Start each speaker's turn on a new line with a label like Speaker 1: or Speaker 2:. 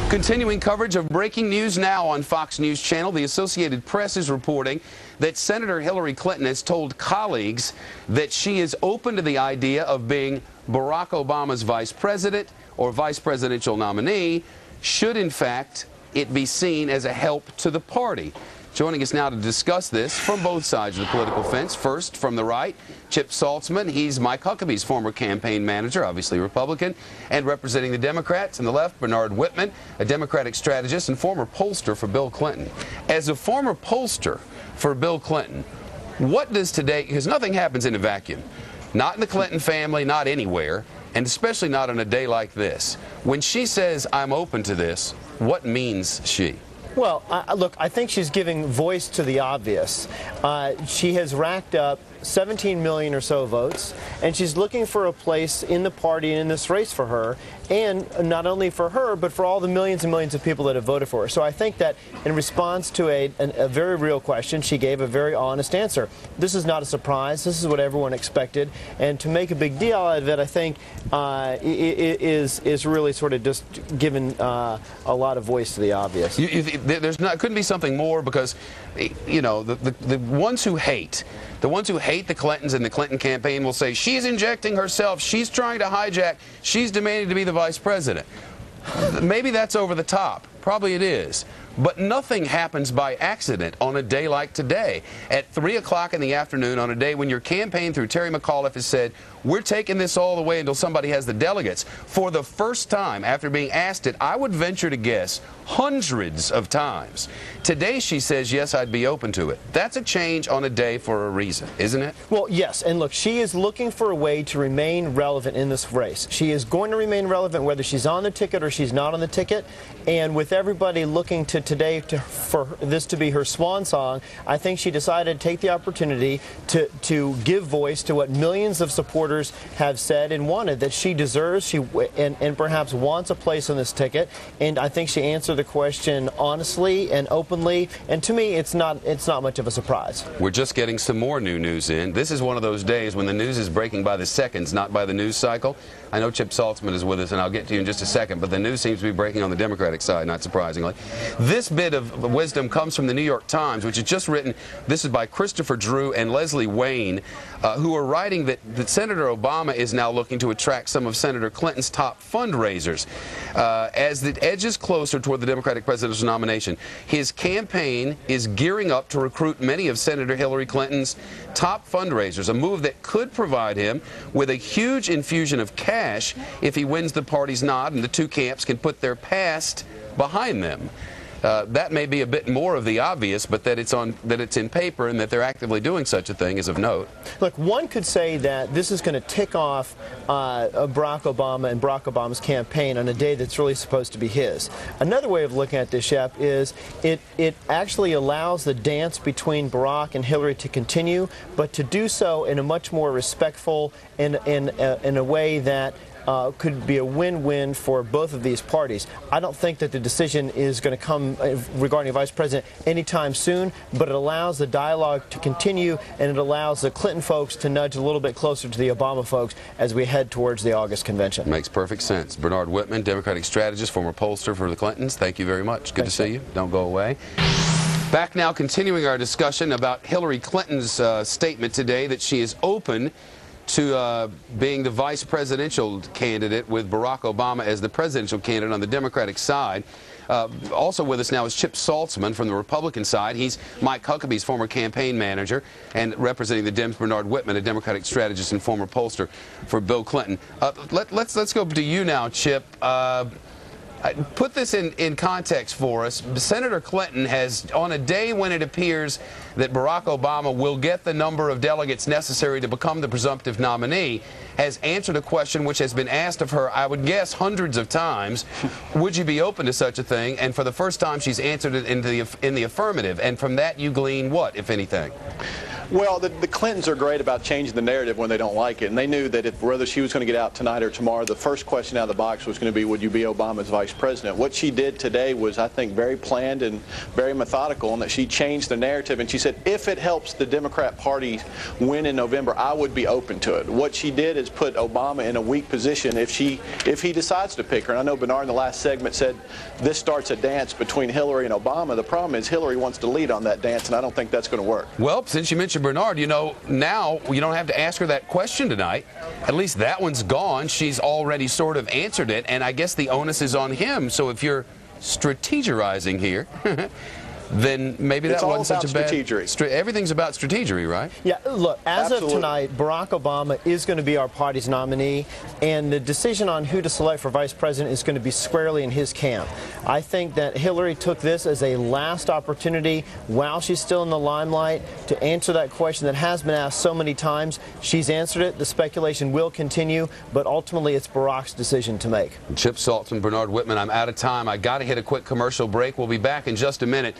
Speaker 1: Continuing coverage of breaking news now on Fox News Channel, the Associated Press is reporting that Senator Hillary Clinton has told colleagues that she is open to the idea of being Barack Obama's vice president or vice presidential nominee, should in fact it be seen as a help to the party. Joining us now to discuss this from both sides of the political fence. First, from the right, Chip Saltzman. He's Mike Huckabee's former campaign manager, obviously Republican, and representing the Democrats. On the left, Bernard Whitman, a Democratic strategist and former pollster for Bill Clinton. As a former pollster for Bill Clinton, what does today, because nothing happens in a vacuum, not in the Clinton family, not anywhere, and especially not on a day like this. When she says, I'm open to this, what means she?
Speaker 2: Well, look, I think she's giving voice to the obvious. She has racked up 17 million or so votes, and she's looking for a place in the party and in this race for her, and not only for her, but for all the millions and millions of people that have voted for her. So I think that in response to a very real question, she gave a very honest answer. This is not a surprise. This is what everyone expected, and to make a big deal out of it, I think is really sort of just giving a lot of voice to the obvious.
Speaker 1: Couldn't be something more, because, you know, the ones who hate the Clintons and the Clinton campaign will say, she's injecting herself, she's trying to hijack, she's demanding to be the vice president. Maybe that's over the top. Probably it is. But nothing happens by accident on a day like today. At 3 o'clock in the afternoon, on a day when your campaign through Terry McAuliffe has said, we're taking this all the way until somebody has the delegates. For the first time, after being asked it, I would venture to guess, hundreds of times. Today she says, yes, I'd be open to it. That's a change on a day for a reason, isn't it?
Speaker 2: Well, yes. And look, she is looking for a way to remain relevant in this race. She is going to remain relevant whether she's on the ticket or she's not on the ticket. And with everybody looking to today for this to be her swan song, I think she decided to take the opportunity to give voice to what millions of supporters have said and wanted, that she deserves, and perhaps wants a place on this ticket. And I think she answered the question honestly and openly. And to me, it's not much of a surprise.
Speaker 1: We're just getting some more new news in. This is one of those days when the news is breaking by the seconds, not by the news cycle. I know Chip Saltzman is with us, and I'll get to you in just a second, but the news seems to be breaking on the Democratic side, not surprisingly. This bit of wisdom comes from the New York Times, which has just written, this is by Christopher Drew and Leslie Wayne, who are writing that Senator Obama is now looking to attract some of Senator Clinton's top fundraisers. As it edges closer toward the Democratic presidential nomination, his campaign is gearing up to recruit many of Senator Hillary Clinton's top fundraisers, a move that could provide him with a huge infusion of cash if he wins the party's nod and the two camps can put their past behind them. That may be a bit more of the obvious, but that it's in paper and that they're actively doing such a thing is of note.
Speaker 2: Look, one could say that this is going to tick off Barack Obama and Barack Obama's campaign on a day that's really supposed to be his. Another way of looking at this, Shep, is it actually allows the dance between Barack and Hillary to continue, but to do so in a much more respectful, in a way that could be a win-win for both of these parties. I don't think that the decision is going to come regarding a vice president anytime soon, but it allows the dialogue to continue, and it allows the Clinton folks to nudge a little bit closer to the Obama folks as we head towards the August convention.
Speaker 1: Makes perfect sense. Bernard Whitman, Democratic strategist, former pollster for the Clintons. Thank you very much. Good to see you. Don't go away. Back now, continuing our discussion about Hillary Clinton's statement today that she is open to being the vice presidential candidate with Barack Obama as the presidential candidate on the Democratic side. Also with us now is Chip Saltzman from the Republican side. He's Mike Huckabee's former campaign manager, and representing the Dems, Bernard Whitman, a Democratic strategist and former pollster for Bill Clinton. Let's go to you now, Chip. Put this in context for us. Senator Clinton has, on a day when it appears that Barack Obama will get the number of delegates necessary to become the presumptive nominee, has answered a question which has been asked of her, I would guess, hundreds of times. Would you be open to such a thing? And for the first time, she's answered it in the affirmative. And from that, you glean what, if anything?
Speaker 3: Well, the Clintons are great about changing the narrative when they don't like it, and they knew that if whether she was going to get out tonight or tomorrow, the first question out of the box was going to be, would you be Obama's vice president? What she did today was, I think, very planned and very methodical, and that she changed the narrative, and she said, if it helps the Democrat Party win in November, I would be open to it. What she did is put Obama in a weak position if he decides to pick her. And I know Bernard in the last segment said this starts a dance between Hillary and Obama. The problem is Hillary wants to lead on that dance, and I don't think that's going to work.
Speaker 1: Well, since you mentioned Bernard, you know, now you don't have to ask her that question tonight. At least that one's gone. She's already sort of answered it, and I guess the onus is on him. So if you're strategizing here, then maybe that wasn't such a bad... Everything's about strategery, right?
Speaker 2: Yeah, look, as of tonight, Barack Obama is going to be our party's nominee, and the decision on who to select for vice president is going to be squarely in his camp. I think that Hillary took this as a last opportunity while she's still in the limelight to answer that question that has been asked so many times. She's answered it. The speculation will continue, but ultimately it's Barack's decision to make.
Speaker 1: Chip Saltzman, Bernard Whitman, I'm out of time. I got to hit a quick commercial break. We'll be back in just a minute.